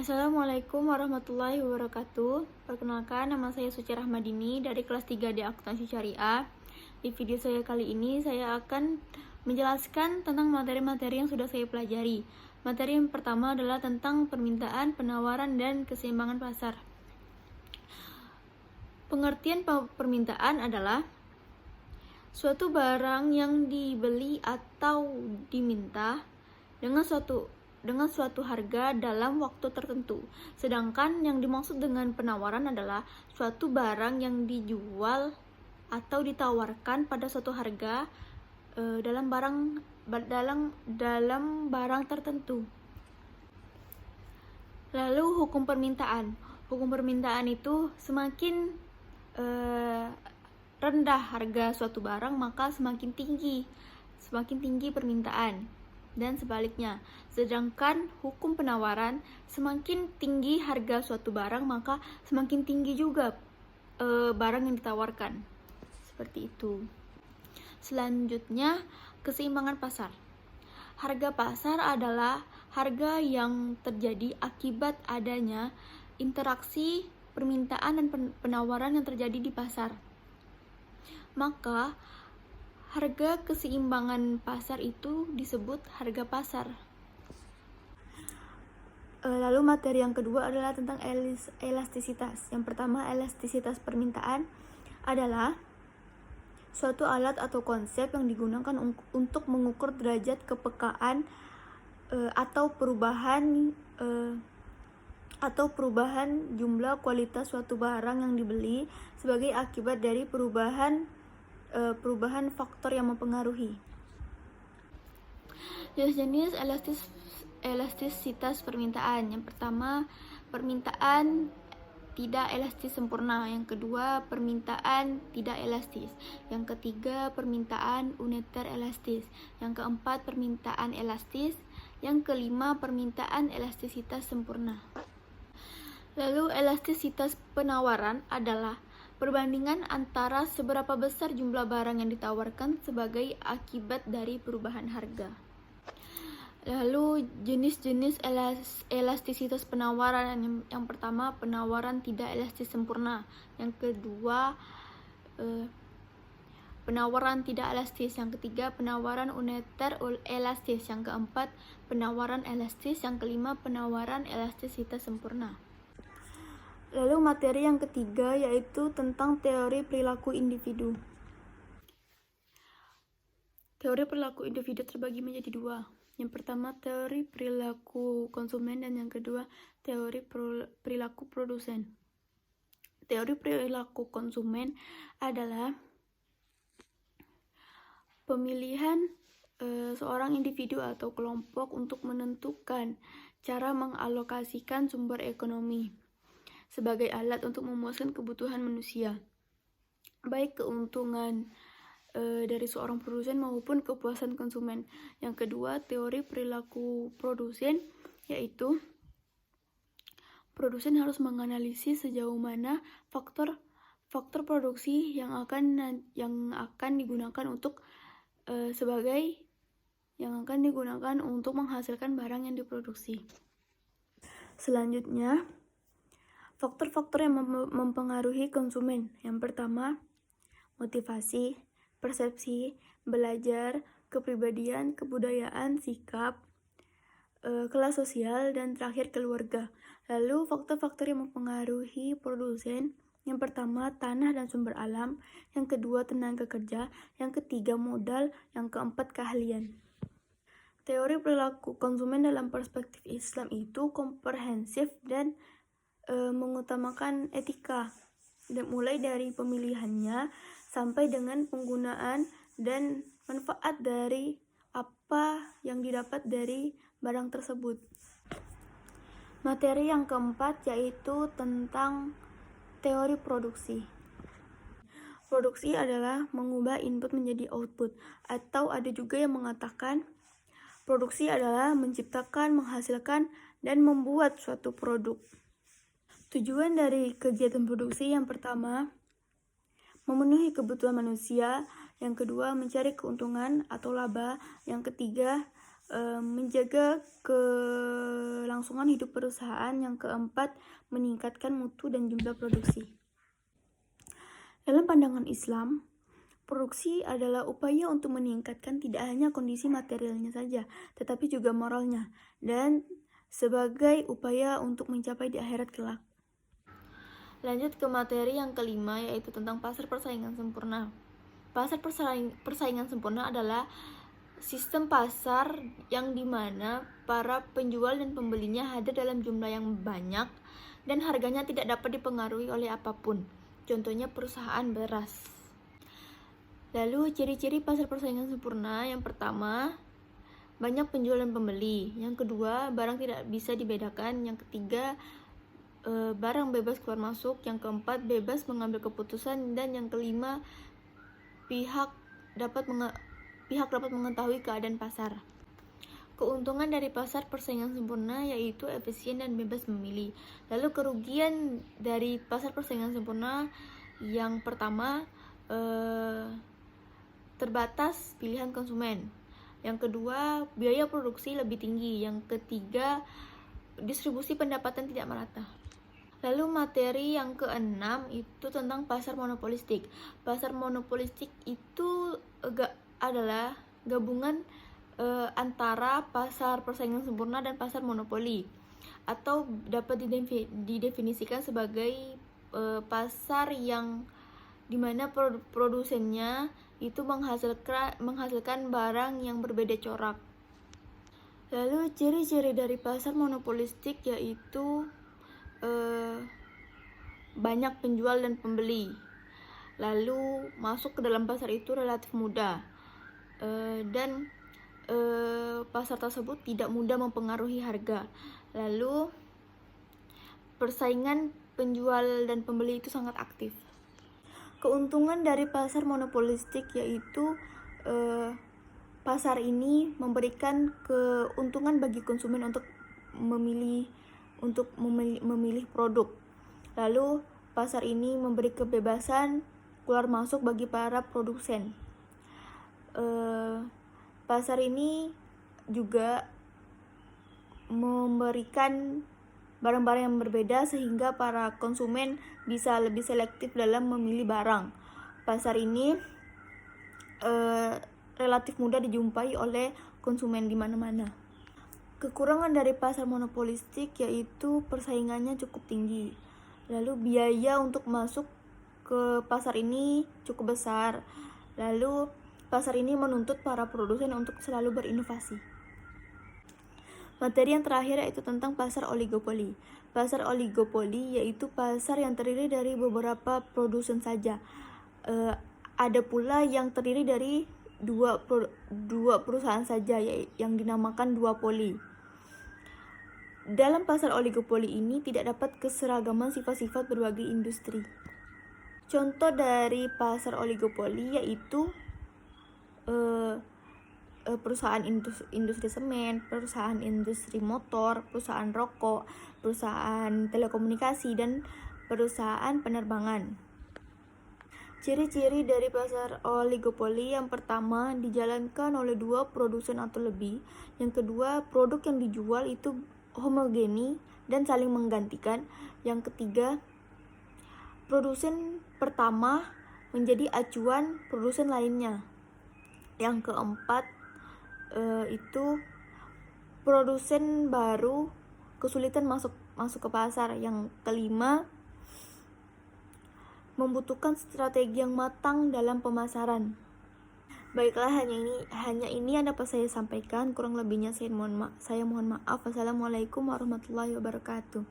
Assalamualaikum warahmatullahi wabarakatuh. Perkenalkan, nama saya Suci Rahmadini dari kelas 3D Akuntansi Syariah. Di video saya kali ini, saya akan menjelaskan tentang materi-materi yang sudah saya pelajari. Materi yang pertama adalah tentang permintaan, penawaran, dan keseimbangan pasar. Pengertian permintaan adalah suatu barang yang dibeli atau diminta dengan suatu harga dalam waktu tertentu. Sedangkan yang dimaksud dengan penawaran adalah suatu barang yang dijual atau ditawarkan pada suatu harga dalam barang tertentu. Lalu hukum permintaan. Hukum permintaan itu semakin rendah harga suatu barang, maka semakin tinggi permintaan. Dan sebaliknya, sedangkan hukum penawaran, semakin tinggi harga suatu barang, maka semakin tinggi juga barang yang ditawarkan. Seperti itu. Selanjutnya, keseimbangan pasar. Harga pasar adalah harga yang terjadi akibat adanya interaksi permintaan dan penawaran yang terjadi di pasar. Maka harga keseimbangan pasar itu disebut harga pasar. Lalu materi yang kedua adalah tentang elastisitas. Yang pertama, elastisitas permintaan adalah suatu alat atau konsep yang digunakan untuk mengukur derajat kepekaan atau perubahan jumlah kualitas suatu barang yang dibeli sebagai akibat dari perubahan faktor yang mempengaruhi. Jenis-jenis elastisitas permintaan. Yang pertama, permintaan tidak elastis sempurna. Yang kedua, permintaan tidak elastis. Yang ketiga, permintaan uniter elastis. Yang keempat, permintaan elastis. Yang kelima, permintaan elastisitas sempurna. Lalu elastisitas penawaran adalah perbandingan antara seberapa besar jumlah barang yang ditawarkan sebagai akibat dari perubahan harga. Lalu jenis-jenis elastisitas penawaran. Yang pertama, penawaran tidak elastis sempurna. Yang kedua, penawaran tidak elastis. Yang ketiga, penawaran uniter elastis. Yang keempat, penawaran elastis. Yang kelima, penawaran elastisitas sempurna. Lalu materi yang ketiga yaitu tentang teori perilaku individu. Teori perilaku individu terbagi menjadi dua. Yang pertama, teori perilaku konsumen, dan yang kedua, teori perilaku produsen. Teori perilaku konsumen adalah pemilihan seorang individu atau kelompok untuk menentukan cara mengalokasikan sumber ekonomi sebagai alat untuk memuaskan kebutuhan manusia, baik keuntungan dari seorang produsen maupun kepuasan konsumen. Yang kedua, teori perilaku produsen, yaitu produsen harus menganalisis sejauh mana faktor produksi yang akan digunakan untuk menghasilkan barang yang diproduksi. Selanjutnya, faktor-faktor yang mempengaruhi konsumen. Yang pertama, motivasi, persepsi, belajar, kepribadian, kebudayaan, sikap, kelas sosial, dan terakhir keluarga. Lalu faktor-faktor yang mempengaruhi produsen. Yang pertama, tanah dan sumber alam. Yang kedua, tenaga kerja. Yang ketiga, modal. Yang keempat, keahlian. Teori perilaku konsumen dalam perspektif Islam itu komprehensif dan mengutamakan etika, mulai dari pemilihannya sampai dengan penggunaan dan manfaat dari apa yang didapat dari barang tersebut. Materi yang keempat yaitu tentang teori produksi. Produksi adalah mengubah input menjadi output, atau ada juga yang mengatakan produksi adalah menciptakan, menghasilkan, dan membuat suatu produk. Tujuan dari kegiatan produksi yang pertama, memenuhi kebutuhan manusia. Yang kedua, mencari keuntungan atau laba. Yang ketiga, menjaga kelangsungan hidup perusahaan. Yang keempat, meningkatkan mutu dan jumlah produksi. Dalam pandangan Islam, produksi adalah upaya untuk meningkatkan tidak hanya kondisi materialnya saja, tetapi juga moralnya, dan sebagai upaya untuk mencapai di akhirat kelak. Lanjut ke materi yang kelima, yaitu tentang pasar persaingan sempurna. Pasar persaingan sempurna adalah sistem pasar yang dimana para penjual dan pembelinya hadir dalam jumlah yang banyak dan harganya tidak dapat dipengaruhi oleh apapun. Contohnya perusahaan beras. Lalu ciri-ciri pasar persaingan sempurna: yang pertama, banyak penjual dan pembeli. Yang kedua, barang tidak bisa dibedakan. Yang ketiga, barang bebas keluar masuk. Yang keempat, bebas mengambil keputusan. Dan yang kelima, pihak dapat mengetahui keadaan pasar. Keuntungan dari pasar persaingan sempurna yaitu efisien dan bebas memilih. Lalu kerugian dari pasar persaingan sempurna: yang pertama, terbatas pilihan konsumen. Yang kedua, biaya produksi lebih tinggi. Yang ketiga, distribusi pendapatan tidak merata. Lalu materi yang keenam itu tentang pasar monopolistik. Pasar monopolistik itu adalah gabungan antara pasar persaingan sempurna dan pasar monopoli, atau dapat didefinisikan sebagai pasar yang dimana produsennya itu menghasilkan barang yang berbeda corak. Lalu ciri-ciri dari pasar monopolistik yaitu banyak penjual dan pembeli. Lalu masuk ke dalam pasar itu relatif mudah, dan pasar tersebut tidak mudah mempengaruhi harga. Lalu persaingan penjual dan pembeli itu sangat aktif. Keuntungan dari pasar monopolistik yaitu pasar ini memberikan keuntungan bagi konsumen untuk memilih produk. Lalu pasar ini memberi kebebasan keluar masuk bagi para produsen. Pasar ini juga memberikan barang-barang yang berbeda sehingga para konsumen bisa lebih selektif dalam memilih barang. Pasar ini relatif mudah dijumpai oleh konsumen di mana-mana. Kekurangan dari pasar monopolistik yaitu persaingannya cukup tinggi. Lalu biaya untuk masuk ke pasar ini cukup besar. Lalu pasar ini menuntut para produsen untuk selalu berinovasi. Materi yang terakhir yaitu tentang pasar oligopoli. Pasar oligopoli yaitu pasar yang terdiri dari beberapa produsen saja. Ada pula yang terdiri dari dua perusahaan saja yang dinamakan duopoli. Dalam pasar oligopoli ini tidak dapat keseragaman sifat-sifat berbagai industri. Contoh dari pasar oligopoli yaitu perusahaan industri semen, perusahaan industri motor, perusahaan rokok, perusahaan telekomunikasi, dan perusahaan penerbangan. Ciri-ciri dari pasar oligopoli: yang pertama, dijalankan oleh dua produsen atau lebih. Yang kedua, produk yang dijual itu homogeni dan saling menggantikan. Yang ketiga, produsen pertama menjadi acuan produsen lainnya. Yang keempat, itu produsen baru kesulitan masuk ke pasar. Yang kelima, membutuhkan strategi yang matang dalam pemasaran. Baiklah, hanya ini yang dapat saya sampaikan. Kurang lebihnya saya mohon maaf. Wassalamualaikum warahmatullahi wabarakatuh.